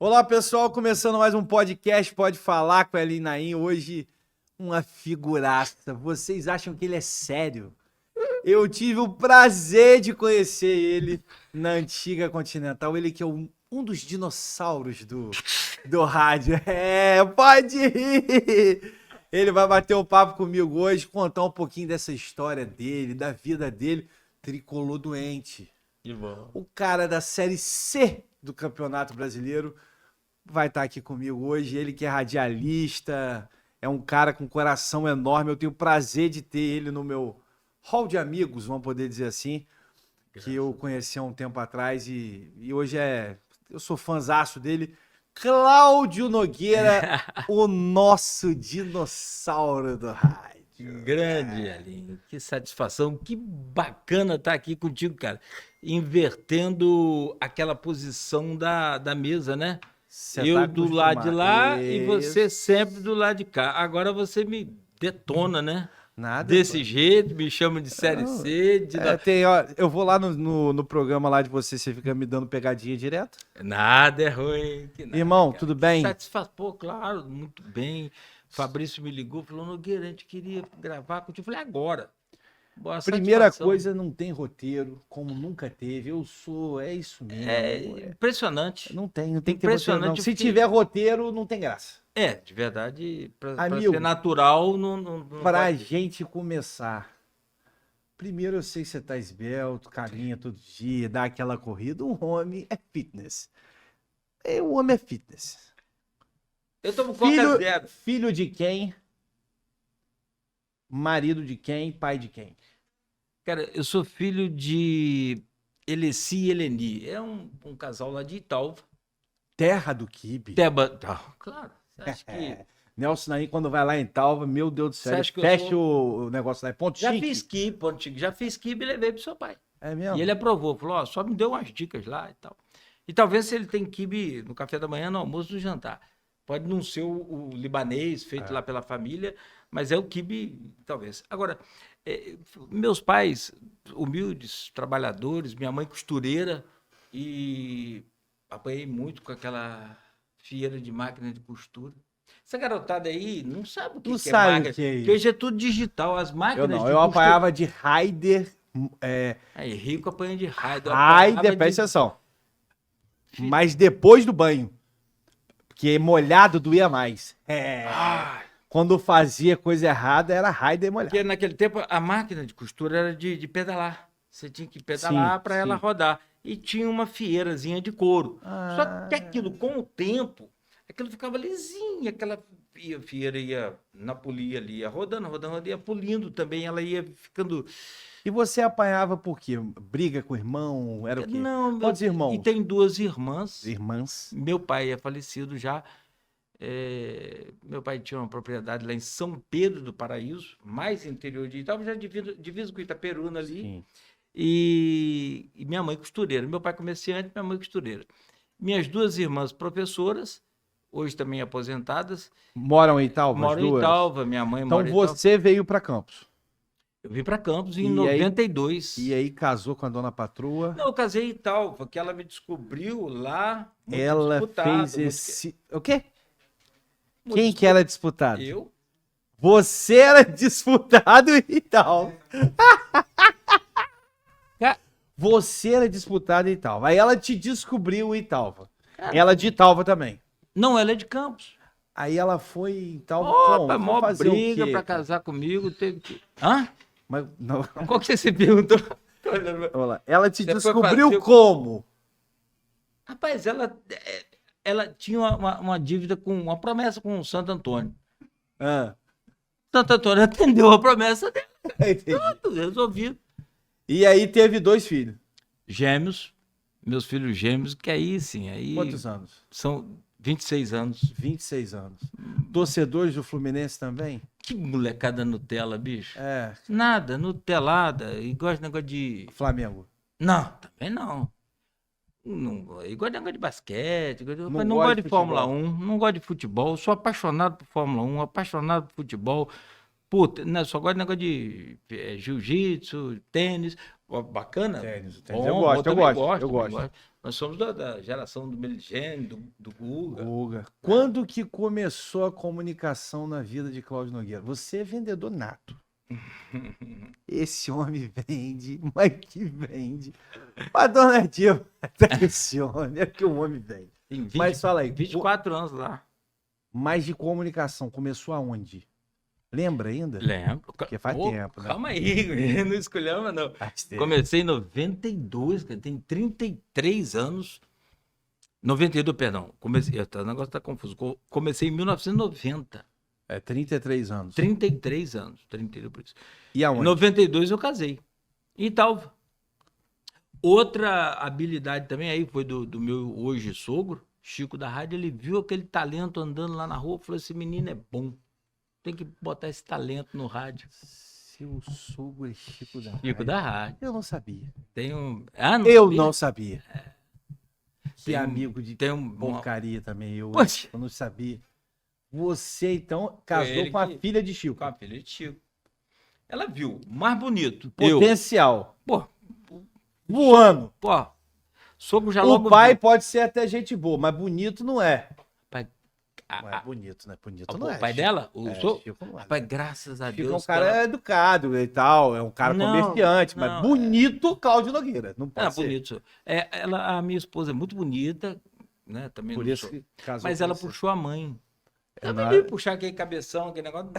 Olá, pessoal, começando mais um podcast, pode falar com a Eli Naim. Hoje, uma figuraça. Vocês acham que ele é sério? Eu tive o prazer de conhecer ele na antiga Continental. Ele que é um dos dinossauros do rádio. Pode ir! Ele vai bater um papo comigo hoje, contar um pouquinho dessa história dele, da vida dele. Tricolor doente. Que bom. O cara da Série C do Campeonato Brasileiro vai estar aqui comigo hoje. Ele que é radialista, é um cara com coração enorme. Eu tenho o prazer de ter ele no meu hall de amigos, vamos poder dizer assim, que eu conheci há um tempo atrás e hoje eu sou fãzaço dele. Cláudio Nogueira, o nosso dinossauro do rádio. Grande, Alinho. Que satisfação, que bacana estar aqui contigo, cara. Invertendo aquela posição da mesa, né? Cê Eu tá do lado de lá e Isso. você sempre do lado de cá. Agora você me detona, né? Nada. Desse jeito, me chama de Série C. Eu vou lá no programa lá de você fica me dando pegadinha direto? Nada é ruim. Que nada, Irmão, cara. tudo bem? Pô, claro, muito bem. Fabrício me ligou, falou, Nogueira, a gente queria gravar contigo. Eu falei, agora. Boa Primeira satisfação. coisa, não tem roteiro, como nunca teve. É isso mesmo. É impressionante. Não tem que ter roteiro, Impressionante, não. eu Se fiquei- tiver roteiro, não tem graça. De verdade, pra Amigo, ser natural, não Pra vai- gente começar, primeiro eu sei que você tá esbelto, caminha todo dia, dá aquela corrida. O homem é fitness. O homem é fitness. Eu tomo Coca Zero. Filho de quem? Marido de quem? Pai de quem? Cara, eu sou filho de Eleci e Eleni. É um casal lá de Italva. Terra do quibe. Claro. Você acha que... Nelson Naim, quando vai lá em Talva, meu Deus do céu, Você ele acha que eu fecha sou- o negócio lá. É ponto Já chique. fiz kibe, Ponto Chique. Já fiz kibe e levei pro seu pai. É mesmo? E ele aprovou, falou, ó, só me deu umas dicas lá e tal. E talvez se ele tem quibe no café da manhã, no almoço, no jantar. Pode não ser o libanês feito lá pela família, mas é o quibe, talvez. Agora, meus pais, humildes, trabalhadores, minha mãe costureira, e apanhei muito com aquela fieira de máquina de costura. Essa garotada aí não sabe o que, Não que é sabe o máquina, que é porque isso. hoje é tudo digital. As máquinas Eu não, de eu costura... apanhava de Raider. Aí, rico apanha de raiva. Raider, presta atenção. Mas depois do banho. Porque molhado doía mais. Quando fazia coisa errada, era Raider molhado. Porque naquele tempo a máquina de costura era de pedalar. Você tinha que pedalar para ela sim. rodar. E tinha uma fieirazinha de couro. Ah. Só que aquilo, com o tempo, aquilo ficava lisinho. Aquela fieira ia na polia ali, ia rodando, ia polindo também. Ela ia ficando... E você apanhava por quê? Briga com o irmão? Era o quê? Não, Quantos irmãos? E tem duas irmãs. Irmãs. Meu pai é falecido já. Meu pai tinha uma propriedade lá em São Pedro do Paraíso, mais interior de Italva, já divisa com Itaperuna ali. Sim. E minha mãe costureira. Meu pai comerciante, minha mãe costureira. Minhas duas irmãs professoras, hoje também aposentadas. Moram em Italva? as Moram em duas? Italva, minha mãe Então mora em Italva. você veio para Campos. Eu vim para Campos em E aí- 92. E aí casou com a dona patroa. Não, eu casei em Italva, que ela me descobriu lá. muito Ela disputado, fez muito- esse. O quê? muito Quem que era disputado? Eu? Você era disputado e tal. Ca- Você era disputado e tal. Aí ela te descobriu em Italva. Ela de Italva também. Não, ela é de Campos. Aí ela foi em Italva. Opa, como? mó Foi fazer o briga quê, pra cara? casar comigo. Teve que... Hã? Mas, não, Qual que você perguntou? Tô olhando. vamos lá. Ela te Você foi descobriu fazer o- como? Rapaz, ela tinha uma dívida uma promessa com o Santo Antônio. Ah, Santo Antônio atendeu a promessa dela. entendi. Tudo resolvido. E aí teve 2 filhos. Gêmeos, meus filhos gêmeos, que aí sim, aí Quantos anos? são 26 anos. 26 anos. Torcedores do Fluminense também? Que molecada Nutella, bicho. É, Nada, Nutelada, e gosta de negócio de... Flamengo. Não, também não. Igual de negócio de basquete, mas não gosta gosto de de Fórmula futebol. 1, não gosto de futebol, sou apaixonado por Fórmula 1, apaixonado por futebol. Puta, né, só gosto de negócio de jiu-jitsu, tênis, bacana. Tênis. Bom, Eu gosto, eu também gosto. também gosto. Nós somos da geração do Meligeni, do Guga. Guga. Quando que começou a comunicação na vida de Cláudio Nogueira? Você é vendedor nato. Esse homem vende, mas que vende. A dona Dilma, esse homem, é que o homem vende. Tem 20, Mas fala aí, 24 anos lá. mais de comunicação, começou aonde? Lembra ainda? Lembro. Porque faz tempo, né? Calma aí, não escolhemos, não. Faz tempo. Comecei em 92, cara, tem 33 anos. 92, perdão. O negócio tá confuso. Comecei em 1990. É 33 anos. 33 anos. 32 por isso. E Em aonde? 92 eu casei. E tal. Outra habilidade também aí foi do meu hoje sogro, Chico da Rádio. Ele viu aquele talento andando lá na rua e falou: esse menino é bom. Tem que botar esse talento no rádio. Seu sogro é Chico da Chico Rádio. da Rádio. Eu não sabia. Tem um. Ah, não Eu sabia? não sabia. Que Tem um- amigo de Tem um. porcaria também. Eu Poxa. não sabia. Você, então, casou ele com a que- filha de Chico. Com a filha de Chico. Ela viu, mais bonito. Potencial. Pô, Voando. pô. Sogro já O logo. pai viu. pode ser até gente boa, mas bonito não é. Pai, Não é bonito, né? Bonito o não é. pai Chico. dela? O É, sogro? Chico não é. Rapaz, graças a Chico Deus. é um que cara ela- educado e tal, é um cara Não, comerciante, mas não, bonito, Cláudio Nogueira. Não pode Ah, ser. bonito. A minha esposa é muito bonita, né? Também Por não isso sou. que casou Mas com ela você. puxou a mãe. É, Eu não- não puxar aquele cabeção, aquele negócio.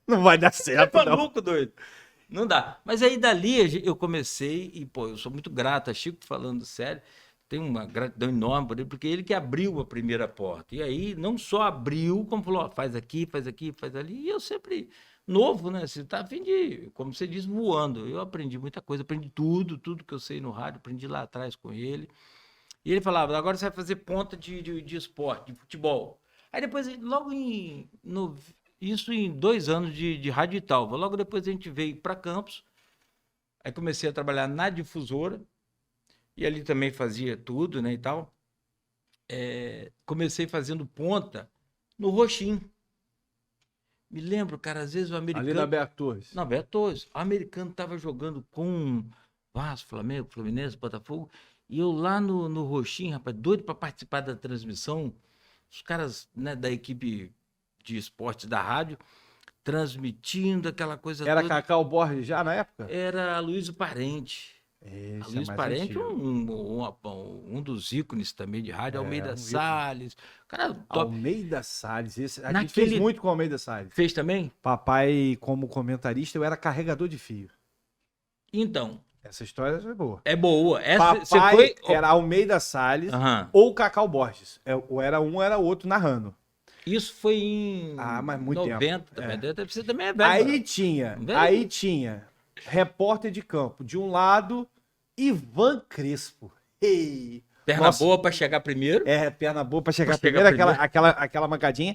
Não vai dar É certo, não. maluco, doido. Não dá. Mas aí dali eu comecei e, pô, eu sou muito grato a Chico, falando sério. Tenho uma gratidão enorme por ele, porque ele que abriu a primeira porta. E aí não só abriu, como falou: ó, faz aqui, faz ali. E eu sempre, novo, né? Você tá a fim de, como você diz, voando. Eu aprendi muita coisa, aprendi tudo que eu sei no rádio, aprendi lá atrás com ele. E ele falava: agora você vai fazer ponta de esporte, de futebol. Aí depois, logo isso em 2 anos de rádio e tal. Logo depois a gente veio para Campos. Aí comecei a trabalhar na difusora. E ali também fazia tudo, né, e tal. Comecei fazendo ponta no Roxim. Me lembro, cara, às vezes o americano... Ali na Beto Torres. Não, Beto Torres. O americano tava jogando com Vasco, Flamengo, Fluminense, Botafogo. E eu lá no Roxim, rapaz, doido para participar da transmissão. Os caras, né, da equipe de esportes da rádio, transmitindo aquela coisa Era toda. Cacau Borges já na época? Era Luiz Parente. Esse Luiz é mais Parente, antigo. um dos ícones também de rádio, Almeida um ícone. Salles. Cara, top. Almeida Salles. A gente Naquele- fez muito com Almeida Salles. Fez também? Papai, como comentarista, eu era carregador de fio. Então, Essa história é boa. é boa. Essa, você Papai foi... era Almeida Salles Aham. ou Cacau Borges. Ou era um, era o outro narrando. Isso foi em Mas muito 90 tempo. também. Você também é velho. Aí né? tinha, Velho. aí tinha repórter de campo. De um lado, Ivan Crespo. Ei, Perna nossa. boa para chegar primeiro. perna boa pra chegar Pra primeiro, chegar aquela mancadinha.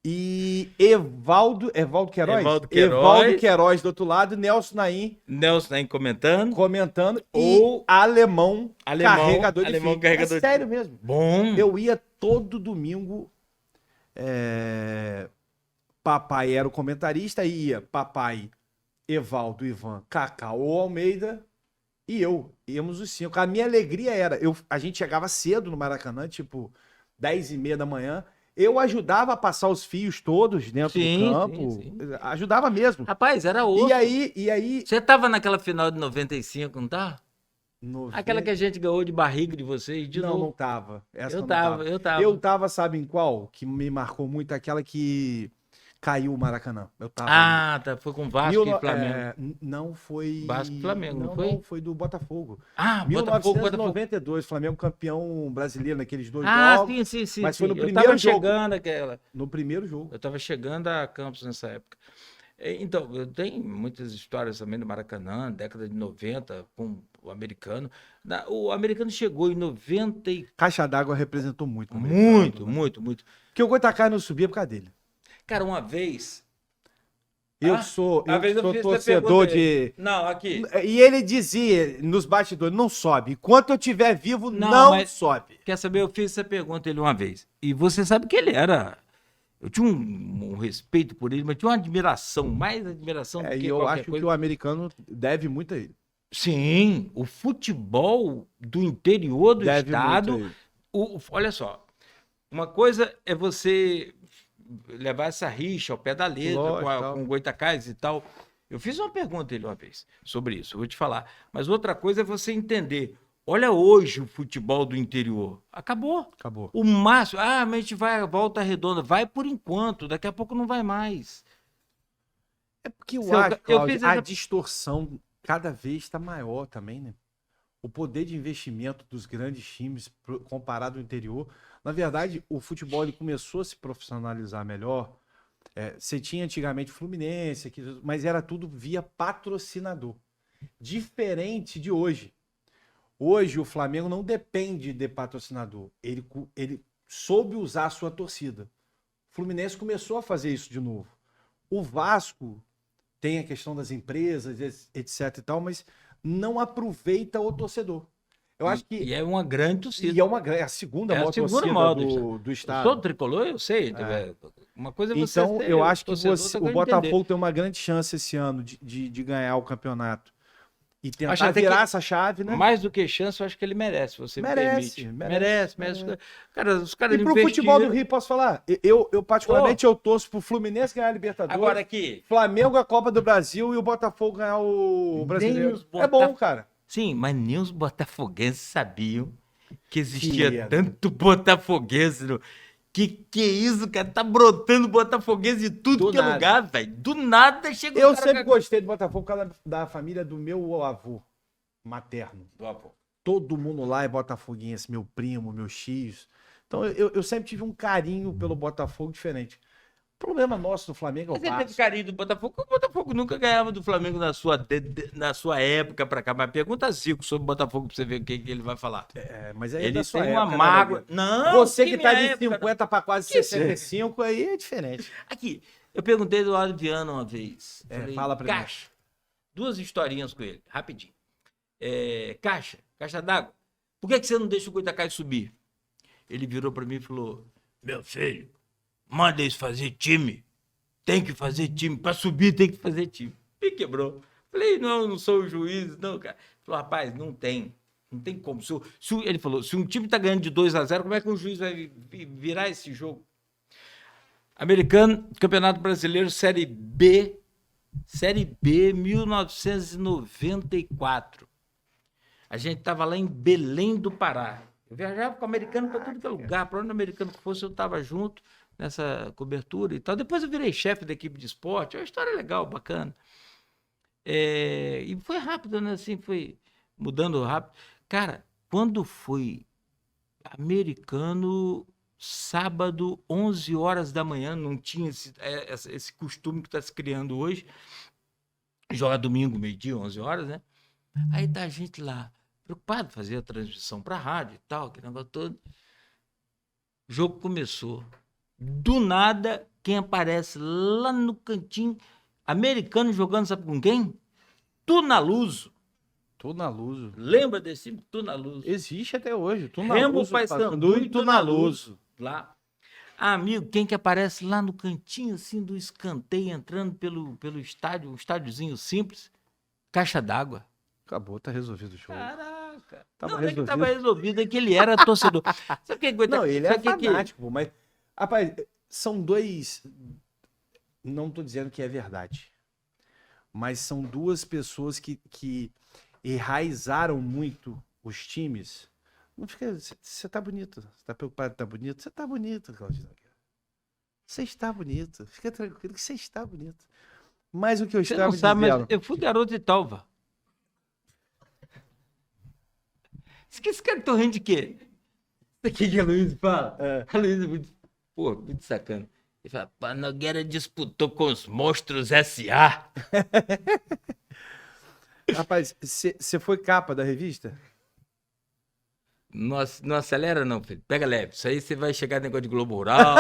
E Evaldo Queiroz? Evaldo Queiroz. Evaldo Queiroz do outro lado, Nelson Naim Nelson aí comentando. comentando Ou e alemão carregador de alemão fio. carregador É de sério mesmo. Bom. Eu ia todo domingo. Papai era o comentarista, ia papai, Evaldo, Ivan, Cacau ou Almeida e eu. Íamos os 5. A minha alegria era, a gente chegava cedo no Maracanã, tipo 10h30 da manhã. Eu ajudava a passar os fios todos dentro Sim, do campo. sim. Ajudava mesmo. Rapaz, era outro. E aí... Você tava naquela final de 95, não tá? Noven- Aquela que a gente ganhou de barriga de vocês, de não, novo. não tava. Essa Eu não tava. Eu tava, sabe em qual? Que me marcou muito, aquela que caiu o Maracanã. Eu tava ali. Ah, tá. Foi com Vasco e Flamengo. Não foi. Vasco e Flamengo, não foi? Não, foi do Botafogo. Ah, Botafogo. 1992, Flamengo campeão brasileiro naqueles 2 Ah, jogos. sim. mas foi no Eu primeiro tava jogo. chegando aquela. No primeiro jogo. Eu tava chegando a Campos nessa época. Então, eu tenho muitas histórias também do Maracanã, década de 90, com o americano. O americano chegou em 90 e... Caixa d'Água representou muito. Muito. Porque o Goitacás não subia por causa dele. Cara, uma vez... Eu Ah, sou uma vez eu fiz essa torcedor pergunta de. Não, aqui. E ele dizia nos bastidores: não sobe. Enquanto eu estiver vivo, Não, não mas- sobe. Quer saber? Eu fiz essa pergunta a ele uma vez. E você sabe que ele era... Eu tinha um respeito por ele, mas tinha uma admiração, mais admiração do E que eu qualquer acho coisa. que o americano deve muito a ele. Sim, o futebol do interior do Deve estado. muito aí. Olha só, uma coisa é você levar essa rixa ao pé da letra, Lógico, com, tal. com o Goitacazes e tal. Eu fiz uma pergunta a ele uma vez sobre isso, eu vou te falar. Mas outra coisa é você entender. Olha hoje o futebol do interior. Acabou. Acabou. O máximo. Ah, mas a gente vai à Volta Redonda. Vai por enquanto, daqui a pouco não vai mais. É porque eu Se eu- acho, eu Cláudio, fiz a essa- distorção cada vez está maior também, né? O poder de investimento dos grandes times comparado ao interior. Na verdade, o futebol ele começou a se profissionalizar melhor. Você tinha antigamente o Fluminense, mas era tudo via patrocinador. Diferente de hoje. Hoje o Flamengo não depende de patrocinador. Ele soube usar a sua torcida. O Fluminense começou a fazer isso de novo. O Vasco tem a questão das empresas, etc e tal, mas não aproveita o torcedor. Eu acho que E é uma grande torcida. e é a segunda É a maior segunda torcida maior do Eu sou estado. tricolor, eu sei. Uma coisa é você Então, ser eu acho que torcedor, outra o coisa é entender. Botafogo tem uma grande chance esse ano de ganhar o campeonato. E Acho tentar até virar que essa chave, né? Mais do que chance, eu acho que ele merece, você me Merece, permite. merece, Merece. Cara, os caras E pro investiram. futebol do Rio, posso falar? Eu particularmente, eu torço pro Fluminense ganhar a Libertadores. Agora aqui. Flamengo a Copa do Brasil e o Botafogo ganhar o Brasileiro. os É bom, cara. Sim, mas nem os botafoguenses sabiam que existia Que é, tanto botafoguense. Que é isso, cara? Tá brotando botafoguense de tudo Do que é nada. lugar, velho. Do nada chega Eu um cara sempre gostei do Botafogo por causa da família do meu avô materno. Todo mundo lá é botafoguense, meu primo, meus tios. Então eu sempre tive um carinho pelo Botafogo diferente. O problema nosso do Flamengo é o Mas ele teve Vasco. carinho do Botafogo. O Botafogo nunca ganhava do Flamengo na sua época pra cá. Mas pergunta a Zico sobre o Botafogo pra você ver o que ele vai falar. Mas aí é Ele da sua tem uma época, né, mágoa. Davi? Não, Você que tá minha de época, 50 para quase Que 65, aí é diferente. Aqui, eu perguntei do Eduardo Viana uma vez. Fala pra mim. Caixa. Duas historinhas com ele, rapidinho. Caixa d'água. Por que você não deixa o Goitacazes subir? Ele virou pra mim e falou: Meu filho, manda eles fazer time. Tem que fazer time. Pra subir tem que fazer time. Me quebrou. Falei, não sou o juiz, não, cara. Ele falou, rapaz, não tem. Não tem como. Ele falou, se um time tá ganhando de 2-0, como é que o juiz vai virar esse jogo? Americano, Campeonato Brasileiro, Série B, 1994. A gente tava lá em Belém do Pará. Eu viajava com o americano para tudo que é lugar. Para onde o americano fosse, eu tava junto nessa cobertura e tal. Depois eu virei chefe da equipe de esporte. É uma história legal, bacana. E foi rápido, né? Assim, foi mudando rápido. Cara, quando foi americano, sábado, 11 horas da manhã, não tinha esse costume que está se criando hoje. Joga domingo, meio-dia, 11 horas, né? Aí tá a gente lá, preocupado, fazer a transmissão para a rádio e tal, aquele negócio todo. O jogo começou. Do nada, quem aparece lá no cantinho, americano jogando, sabe com quem? Tunaluso. Tunaluso. Lembra desse time? Tunaluso. Existe até hoje. Remo, Paysandu e Tunaluso. Lá. Amigo, quem que aparece lá no cantinho, assim, do escanteio, entrando pelo estádio, um estádiozinho simples? Caixa d'água. Acabou, tá resolvido o jogo. Caraca. Tava Não é que resolvido. tava resolvido, é que ele era torcedor. Sabe o que é Não, ele é sabe o que fanático, pô, mas... Rapaz, são dois... Não tô dizendo que é verdade. Mas são duas pessoas que enraizaram muito os times. Não fica... Você tá bonito. Você tá preocupado que tá bonito? Você tá bonito, Claudinho. Você está bonito. Fica tranquilo que você está bonito. Mas o que eu Você estava não sabe, dizendo... mas eu fui garoto de Talva. Esse cara tá rindo de quê? Isso aqui que a Luiz fala. A Luiz é muito... Pô, muito sacana. Ele fala, pá, Nogueira disputou com os monstros S.A. Rapaz, você foi capa da revista? Não acelera não, filho. Pega leve. Isso aí você vai chegar no negócio de Globo Rural.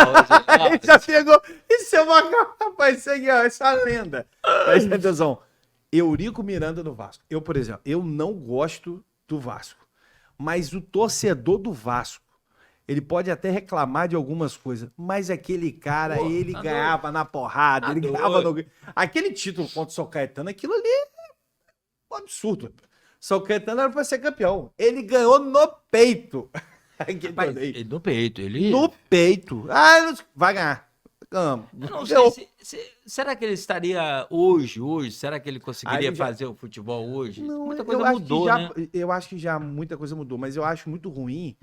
Ele já pegou. Isso é uma. Rapaz, isso aí, ó, isso é uma lenda. Presta atenção. Eurico Miranda do Vasco. Eu, por exemplo, eu não gosto do Vasco. Mas o torcedor do Vasco, ele pode até reclamar de algumas coisas, mas aquele cara, Pô, ele tá ganhava na porrada, ele ganhava doido. no... Aquele título contra o São Caetano, aquilo ali é um absurdo. São Caetano era pra ser campeão. Ele ganhou no peito. Rapaz, ele no peito, ele... No peito. Ah, vai ganhar. Ganhamos. Eu não sei, será que ele estaria hoje, será que ele conseguiria fazer o futebol hoje? Não, muita coisa mudou, né? Eu acho que já muita coisa mudou, mas eu acho muito ruim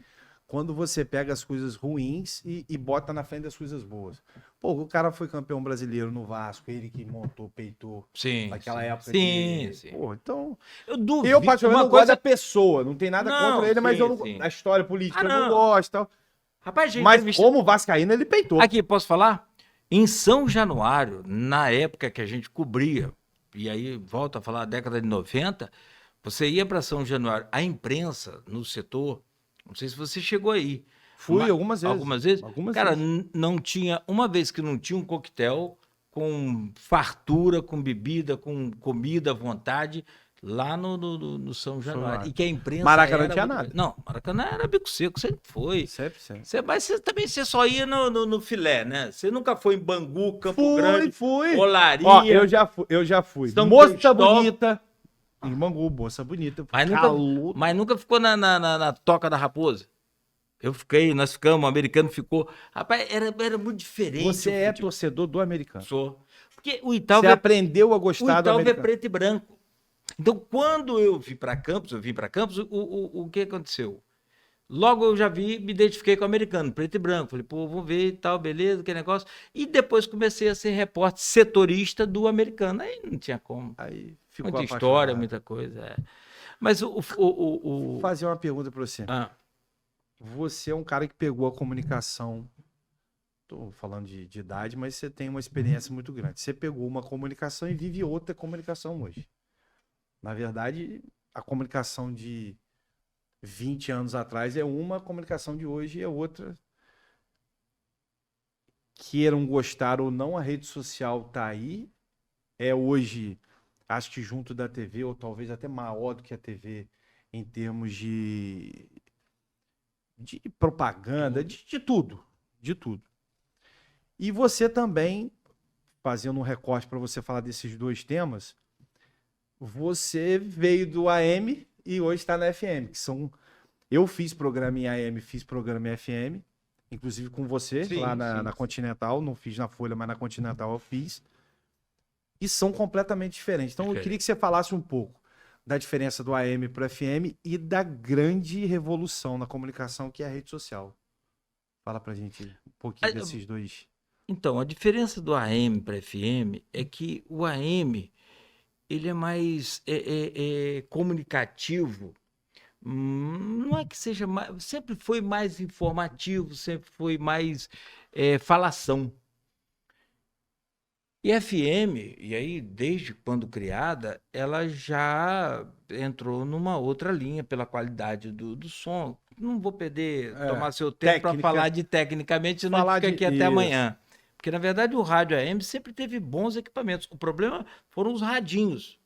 quando você pega as coisas ruins e bota na frente das coisas boas. Pô, o cara foi campeão brasileiro no Vasco, ele que montou, peitou naquela época. Sim. Pô, então... Eu duvido. Eu, particularmente, não gosto da pessoa, não tem nada contra ele, mas eu não... sim. A história política eu não gosto. Tal. Rapaz, gente, mas como vascaíno, ele peitou. Aqui, posso falar? Em São Januário, na época que a gente cobria, e aí volta a falar, década de 90, você ia para São Januário, a imprensa no setor, não sei se você chegou aí. Fui algumas vezes. Algumas vezes? Cara, não tinha, uma vez que não tinha um coquetel com fartura, com bebida, com comida à vontade, lá no São Januário. E que a imprensa. Maracanã não tinha nada. Não, Maracanã era bico seco, sempre foi. Sempre. Mas você só ia no filé, né? Você nunca foi em Bangu, Campo Grande, fui. Olaria. Ó, eu já fui. Moça bonita. Em Bangu, moça bonita. Mas nunca ficou na Toca da Raposa. Nós ficamos, o americano ficou. Rapaz, era muito diferente. Você é torcedor do americano. Sou. Porque o Itaú. Você aprendeu a gostar do americano. O Itaú é preto e branco. Então, quando eu vim para Campos, o que aconteceu? Logo eu já me identifiquei com o americano, preto e branco. Falei, pô, vamos ver e tal, beleza, que negócio. E depois comecei a ser repórter setorista do americano. Aí não tinha como. Aí ficou muita história, muita coisa. É. Mas Vou fazer uma pergunta para você. Você é um cara que pegou a comunicação. Estou falando de idade, mas você tem uma experiência muito grande. Você pegou uma comunicação e vive outra comunicação hoje. Na verdade, a comunicação de 20 anos atrás é uma, a comunicação de hoje é outra. Queiram gostar ou não, a rede social está aí. É hoje, acho que junto da TV, ou talvez até maior do que a TV, em termos de propaganda, de tudo. De tudo. E você também, fazendo um recorte para você falar desses dois temas, você veio do AM e hoje está na FM, que são... Eu fiz programa em AM, fiz programa em FM, inclusive com você, lá na Continental, não fiz na Folha, mas na Continental eu fiz. E são completamente diferentes. Então eu queria que você falasse um pouco da diferença do AM para o FM e da grande revolução na comunicação que é a rede social. Fala pra gente um pouquinho desses dois. Então, a diferença do AM para FM é que o AM ele é mais comunicativo. Não é que seja mais, sempre foi mais informativo, sempre foi mais falação. E FM, e aí desde quando criada, ela já entrou numa outra linha pela qualidade do som. Não vou tomar seu tempo para falar de tecnicamente, senão a gente fica aqui até amanhã. Porque, na verdade, o rádio AM sempre teve bons equipamentos. O problema foram os radinhos.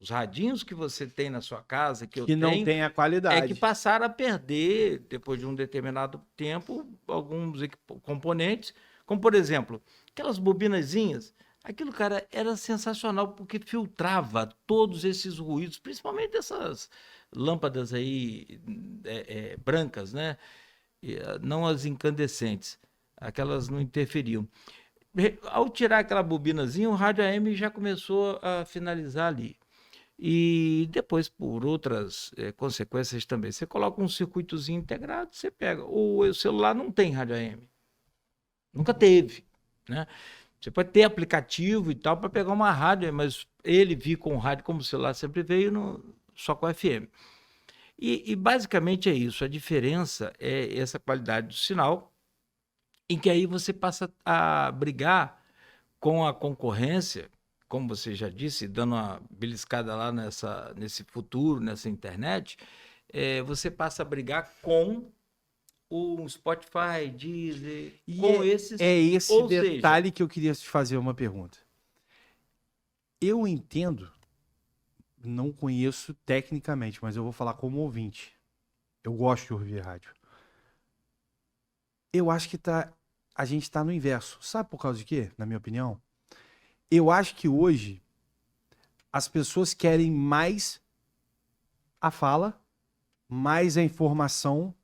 Os radinhos que você tem na sua casa, que não tem a qualidade. É que passaram a perder, depois de um determinado tempo, alguns componentes. Como, por exemplo, aquelas bobinazinhas. Aquilo, cara, era sensacional porque filtrava todos esses ruídos, principalmente dessas lâmpadas aí brancas, né? Não as incandescentes. Aquelas não interferiam. Ao tirar aquela bobinazinha, o rádio AM já começou a finalizar ali. E depois, por outras consequências também. Você coloca um circuitozinho integrado, você pega. O celular não tem rádio AM. Nunca teve, né? Você pode ter aplicativo e tal para pegar uma rádio, mas ele vir com rádio como o celular sempre veio só com FM. E basicamente é isso. A diferença é essa qualidade do sinal, em que aí você passa a brigar com a concorrência, como você já disse, dando uma beliscada lá nesse futuro, nessa internet, você passa a brigar com o Spotify, Deezer, com esses... É esse detalhe que eu queria te fazer uma pergunta. Eu entendo, não conheço tecnicamente, mas eu vou falar como ouvinte. Eu gosto de ouvir rádio. Eu acho que a gente está no inverso. Sabe por causa de quê, na minha opinião? Eu acho que hoje as pessoas querem mais a fala, mais a informação,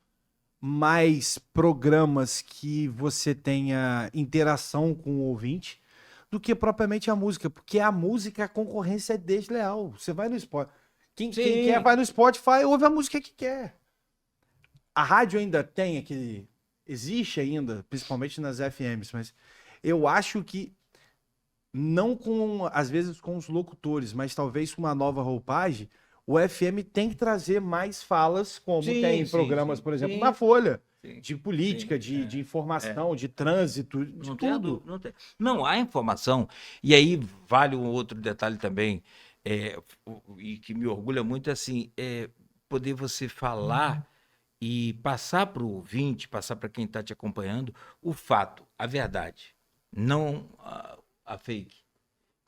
mais programas que você tenha interação com o ouvinte, do que propriamente a música. Porque a música, a concorrência é desleal. Você vai no Spotify. Quem quer vai no Spotify, ouve a música que quer. A rádio ainda tem aquele... Existe ainda, principalmente nas FMs, mas eu acho que não com, às vezes, com os locutores, mas talvez com uma nova roupagem, o FM tem que trazer mais falas, como tem em programas, por exemplo, na Folha, de política, de informação, de trânsito, de Não tudo. Não, há informação. E aí vale um outro detalhe também, e que me orgulha muito, assim, poder você falar e passar para o ouvinte, passar para quem está te acompanhando, o fato, a verdade, não a fake.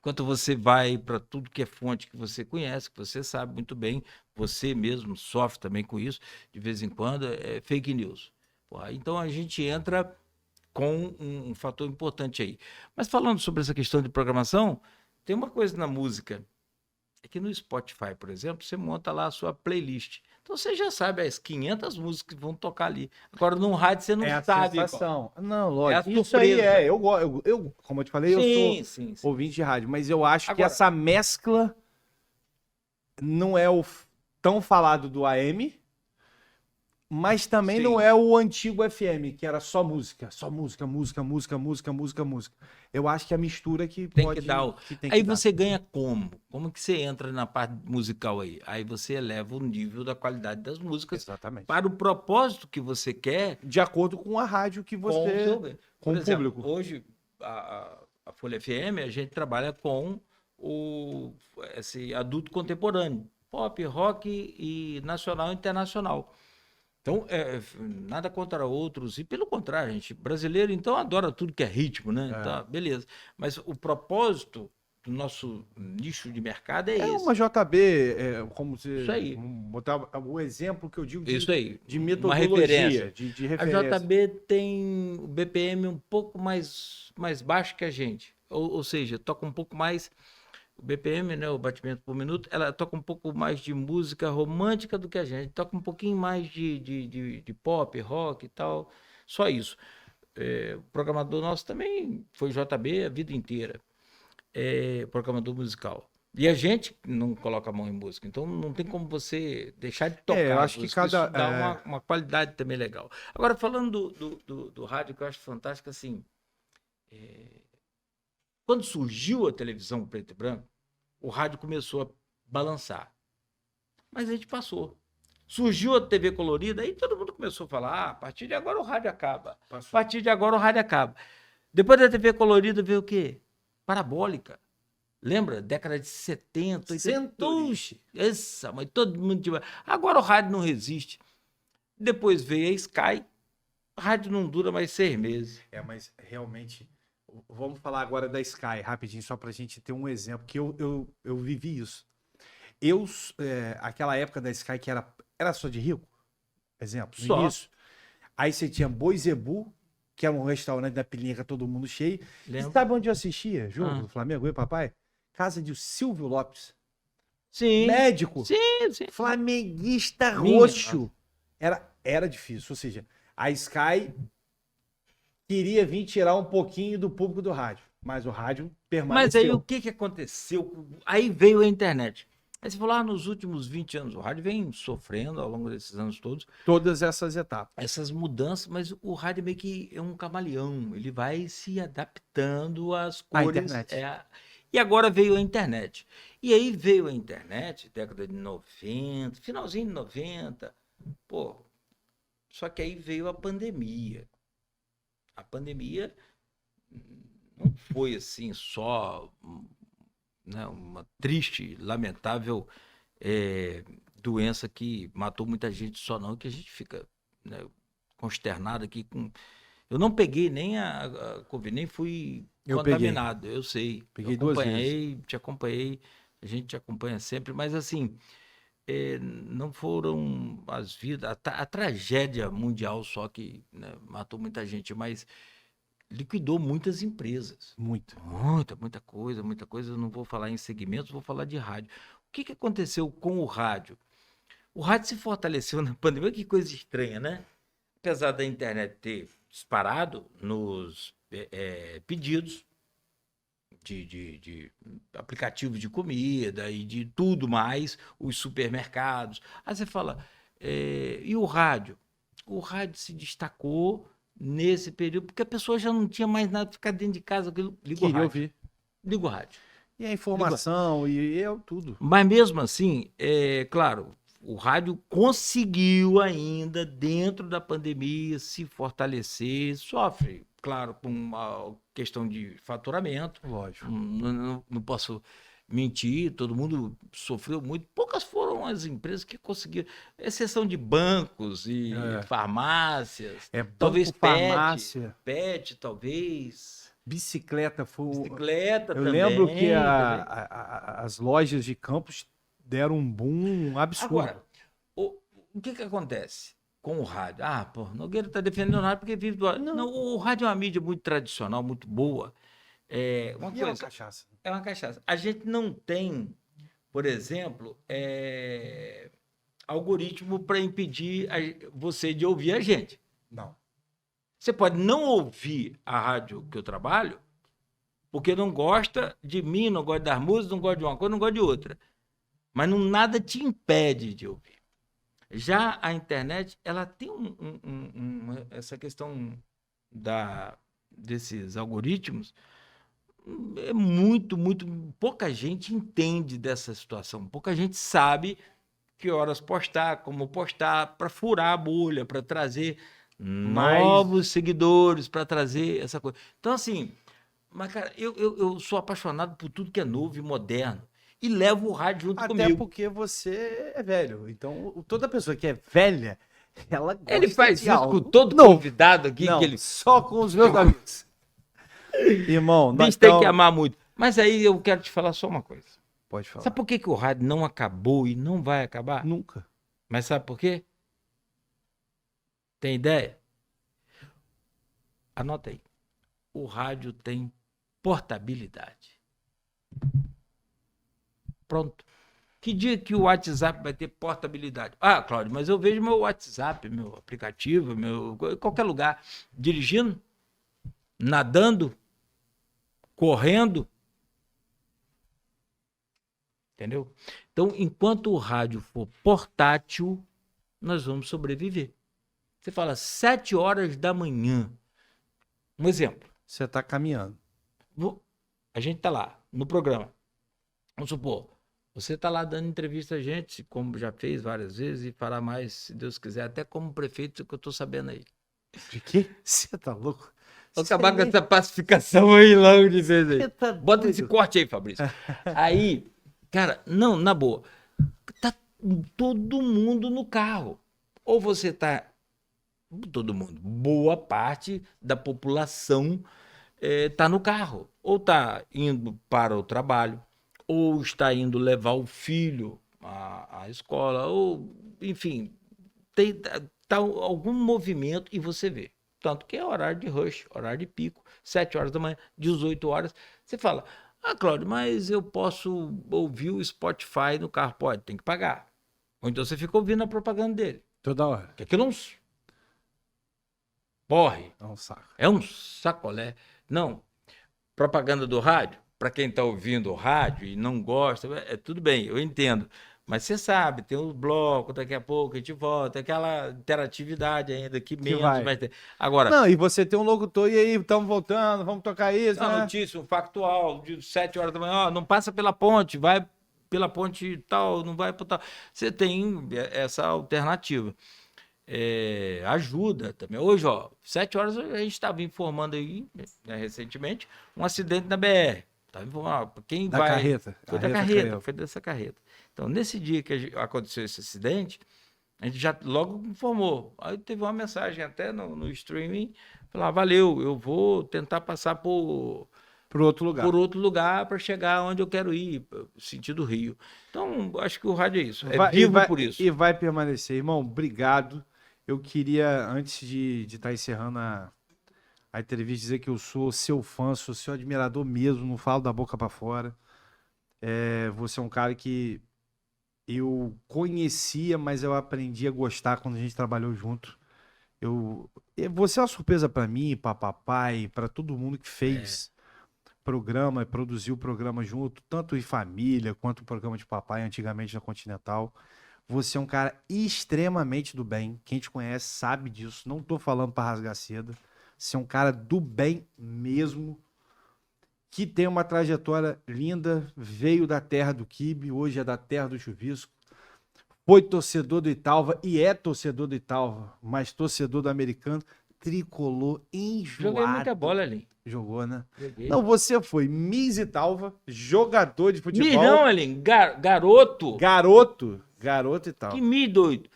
Enquanto você vai para tudo que é fonte que você conhece, que você sabe muito bem, você mesmo sofre também com isso, de vez em quando, é fake news. Porra, então a gente entra com um fator importante aí. Mas falando sobre essa questão de programação, tem uma coisa na música, é que no Spotify, por exemplo, você monta lá a sua playlist. Então você já sabe as 500 músicas que vão tocar ali. Agora no rádio você não sabe. A sensação. Não, lógico. É a Isso aí surpresa. eu, como eu te falei, eu sou ouvinte de rádio, mas eu acho que essa mescla não é o tão falado do AM, mas também não é o antigo FM, que era só música, música. Eu acho que a mistura que tem pode... que dar. Aí você ganha como? Como que você entra na parte musical aí? Aí você eleva o nível da qualidade das músicas. Exatamente. Para o propósito que você quer. De acordo com a rádio que você... Com o público. Hoje, a Folha FM, a gente trabalha com esse adulto contemporâneo. Pop, rock e nacional e internacional. Então, nada contra outros, e pelo contrário, a gente brasileiro, então, adora tudo que é ritmo, né? Tá, beleza. Mas o propósito do nosso nicho de mercado é esse. Uma JB, como você... Isso aí. Botar o exemplo que eu digo Isso aí. De metodologia, uma referência. De referência. A JB tem o BPM um pouco mais baixo que a gente, ou seja, toca um pouco mais... O BPM, né, o batimento por minuto, ela toca um pouco mais de música romântica do que a gente. Toca um pouquinho mais de pop, rock e tal. Só isso. O programador nosso também foi JB a vida inteira. Programador musical. E a gente não coloca a mão em música. Então não tem como você deixar de tocar. Eu acho que isso dá uma qualidade também legal. Agora, falando do rádio, que eu acho fantástico, assim... Quando surgiu a televisão preto e branco, o rádio começou a balançar. Mas a gente passou. Surgiu a TV colorida, aí todo mundo começou a falar, a partir de agora o rádio acaba. A partir de agora o rádio acaba. Depois da TV colorida veio o quê? Parabólica. Lembra? Década de 70, 80. Essa, mas todo mundo... Agora o rádio não resiste. Depois veio a Sky. O rádio não dura mais 6 meses. Mas realmente... Vamos falar agora da Sky, rapidinho, só pra gente ter um exemplo, que eu vivi isso. Aquela época da Sky que era só de rico, exemplo, no início. Aí você tinha Boi Zebu, que era um restaurante da Pilinha, todo mundo cheio. E sabe onde eu assistia jogo do Flamengo, eu e papai? Casa de Silvio Lopes. Sim. Médico. Sim. Flamenguista roxo. Era difícil, ou seja, a Sky... queria vir tirar um pouquinho do público do rádio, mas o rádio permaneceu. Mas aí o que aconteceu? Aí veio a internet. Aí você falou, nos últimos 20 anos, o rádio vem sofrendo ao longo desses anos todos. Todas essas etapas. Essas mudanças, mas o rádio meio que é um camaleão, ele vai se adaptando às cores. A internet. E agora veio a internet. E aí veio a internet, década de 90, finalzinho de 90. Só que aí veio a pandemia. A pandemia não foi assim só, né, uma triste, lamentável doença que matou muita gente só não, que a gente fica, né, consternado aqui com... Eu não peguei nem a Covid, nem fui contaminado, eu sei. Peguei 2 vezes. Te acompanhei, a gente te acompanha sempre, mas assim, não foram as vidas, a tragédia mundial só que, né, matou muita gente, mas liquidou muitas empresas. Muita coisa. Eu não vou falar em segmentos, vou falar de rádio. O que aconteceu com o rádio? O rádio se fortaleceu na pandemia, que coisa estranha, né? Apesar da internet ter disparado nos pedidos de aplicativos de comida e de tudo mais, os supermercados. Aí você fala, e o rádio? O rádio se destacou nesse período, porque a pessoa já não tinha mais nada, ficar dentro de casa, liga o Queria rádio. ouvir. Liga o rádio. E a informação, e é tudo. Mas mesmo assim, claro, o rádio conseguiu ainda, dentro da pandemia, se fortalecer, sofre, claro, com uma questão de faturamento. Lógico. Não posso mentir, todo mundo sofreu muito. Poucas foram as empresas que conseguiram, exceção de bancos e farmácias, Banco, talvez farmácia. pet, talvez. Bicicleta foi. Bicicleta Eu também. lembro que as lojas de campos deram um boom absurdo. Agora, o que acontece com o rádio? Pô, Nogueira está defendendo o rádio porque vive do rádio. Não, o rádio é uma mídia muito tradicional, muito boa. É uma cachaça. É uma cachaça. A gente não tem, por exemplo, algoritmo para impedir você de ouvir a gente. Não. Você pode não ouvir a rádio que eu trabalho, porque não gosta de mim, não gosta das músicas, não gosta de uma coisa, não gosta de outra. Mas nada te impede de ouvir. Já a internet, ela tem essa questão desses algoritmos, é muito, pouca gente entende dessa situação, pouca gente sabe que horas postar, como postar, para furar a bolha, para trazer novos seguidores, para trazer essa coisa. Então, assim, mas, cara, eu sou apaixonado por tudo que é novo e moderno. E levo o rádio junto comigo. Até porque você é velho. Então, toda pessoa que é velha, ela gosta Ele faz de isso algo. com todo convidado aqui. Não, que ele... só com os meus amigos. Irmão, nós tem que amar muito. Mas aí eu quero te falar só uma coisa. Pode falar. Sabe por que o rádio não acabou e não vai acabar? Nunca. Mas sabe por quê? Tem ideia? Anota aí. O rádio tem portabilidade. Pronto. Que dia que o WhatsApp vai ter portabilidade? Cláudio, mas eu vejo meu WhatsApp, meu aplicativo, em qualquer lugar, dirigindo, nadando, correndo. Entendeu? Então, enquanto o rádio for portátil, nós vamos sobreviver. Você fala 7 horas da manhã. Um exemplo. Você está caminhando. A gente está lá, no programa. Vamos supor, você está lá dando entrevista a gente, como já fez várias vezes, e fará mais, se Deus quiser, até como prefeito, que eu estou sabendo aí. De quê? Você tá louco? Vou acabar com essa pacificação aí logo de vez aí. Tá Bota esse corte aí, Fabrício. Aí, cara, não, na boa, tá todo mundo no carro. Ou você tá, todo mundo, boa parte da população tá no carro. Ou tá indo para o trabalho, ou está indo levar o filho à escola, ou, enfim, tá algum movimento e você vê. Tanto que é horário de rush, horário de pico, 7 horas da manhã, 18 horas. Você fala, Cláudio, mas eu posso ouvir o Spotify no carro? Pode, tem que pagar. Ou então você fica ouvindo a propaganda dele. Toda hora. Porque aquilo é um porre. É um saco. É um sacolé. Não, propaganda do rádio, para quem está ouvindo o rádio e não gosta, tudo bem, eu entendo. Mas você sabe, tem um bloco, daqui a pouco a gente volta, aquela interatividade ainda que menos vai ter. Agora, não, e você tem um locutor, e aí, estamos voltando, vamos tocar isso. Uma notícia, um factual, de 7 horas da manhã, não passa pela ponte, vai pela ponte tal, não vai para tal. Você tem essa alternativa. Ajuda também. Hoje, 7 horas a gente estava informando aí, recentemente, um acidente na BR. Estava informando, quem da vai... carreta. Foi da carreta, foi dessa carreta. Então, nesse dia que aconteceu esse acidente, a gente já logo informou. Aí teve uma mensagem até no streaming, falar, valeu, eu vou tentar passar por outro lugar para chegar onde eu quero ir, sentido Rio. Então, acho que o rádio é isso, vivo por isso. E vai permanecer. Irmão, obrigado. Eu queria, antes de estar encerrando a entrevista, dizer que eu sou seu fã, sou seu admirador mesmo, não falo da boca para fora. Você é um cara que eu conhecia, mas eu aprendi a gostar quando a gente trabalhou junto. Você é uma surpresa para mim, para papai, para todo mundo que fez programa, produziu o programa junto, tanto em família quanto o programa de papai antigamente na Continental. Você é um cara extremamente do bem. Quem te conhece sabe disso. Não tô falando para rasgar seda. Você é um cara do bem mesmo, que tem uma trajetória linda, veio da terra do quibe, hoje é da terra do chuvisco. Foi torcedor do Italva e é torcedor do Italva, mas torcedor do Americano, tricolor enjoado. Joguei muita bola ali. Jogou, né? Joguei. Não, você foi Miss Italva, jogador de futebol. Miss não, Elinho, garoto. Garoto e tal. Que mi doido.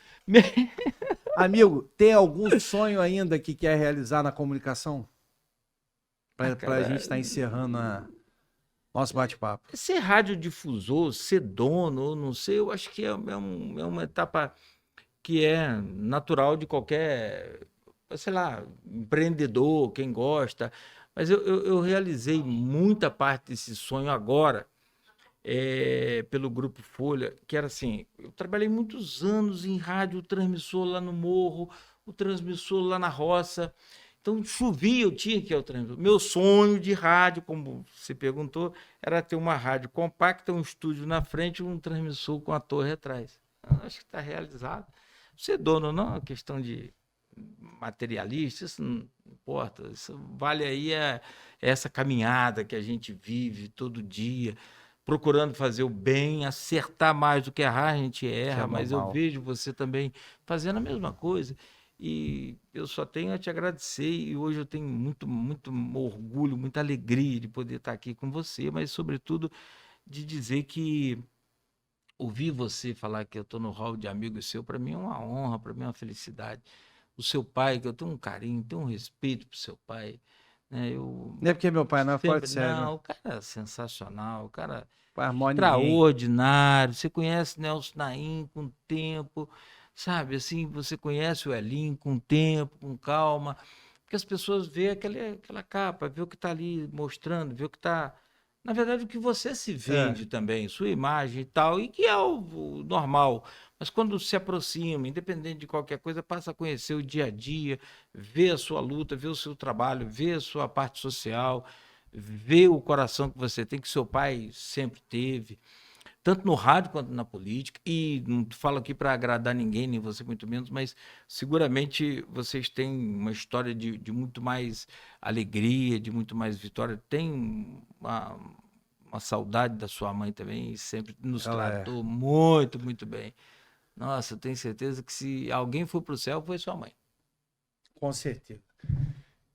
Amigo, tem algum sonho ainda que quer realizar na comunicação? Pra gente estar encerrando nosso bate-papo. Ser radiodifusor, ser dono, não sei, eu acho que é uma etapa que é natural de qualquer, sei lá, empreendedor, quem gosta. Mas eu realizei muita parte desse sonho agora, pelo Grupo Folha, que era assim, eu trabalhei muitos anos em rádio, o transmissor lá no morro, o transmissor lá na roça. Então, chovia, eu tinha que ir ao transmissor. Meu sonho de rádio, como você perguntou, era ter uma rádio compacta, um estúdio na frente e um transmissor com a torre atrás. Acho que está realizado. Ser dono não é uma questão de materialista, isso não importa. Isso vale aí essa caminhada que a gente vive todo dia, procurando fazer o bem, acertar mais do que errar, a gente erra, mas eu vejo você também fazendo a mesma coisa. E eu só tenho a te agradecer, e hoje eu tenho muito, muito orgulho, muita alegria de poder estar aqui com você, mas sobretudo de dizer que ouvir você falar que eu estou no hall de amigos seu, para mim é uma honra, para mim é uma felicidade. O seu pai, que eu tenho um carinho, tenho um respeito pro seu pai, né? Não é porque meu pai não é fora de série, Não, né? o cara é sensacional, o cara Ninguém. extraordinário. Você conhece Nelson Naim com tempo, sabe? Assim, você conhece o Elinho com tempo, com calma, porque as pessoas veem aquela capa, vê o que está ali mostrando, vê o que está... Na verdade, o que você se vende também, sua imagem e tal, e que é o normal. Mas quando se aproxima, independente de qualquer coisa, passa a conhecer o dia a dia, vê a sua luta, vê o seu trabalho, vê a sua parte social, vê o coração que você tem, que seu pai sempre teve, tanto no rádio quanto na política. E não falo aqui para agradar ninguém, nem você muito menos, mas seguramente vocês têm uma história de muito mais alegria, de muito mais vitória. Tem uma saudade da sua mãe também, e sempre nos tratou muito, muito bem. Nossa, eu tenho certeza que se alguém for para o céu, foi sua mãe. Com certeza.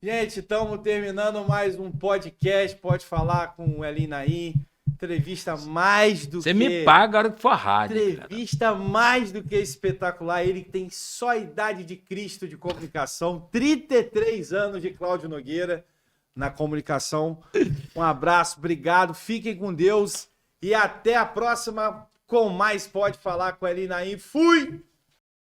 Gente, estamos terminando mais um podcast. Pode falar com o Elinho Naim. Entrevista mais do que... Você me paga a hora que for a rádio. Entrevista mais do que espetacular. Ele que tem só a idade de Cristo de comunicação. 33 anos de Cláudio Nogueira na comunicação. Um abraço, obrigado. Fiquem com Deus. E até a próxima com mais Pode Falar com o Elinho Naim. Fui!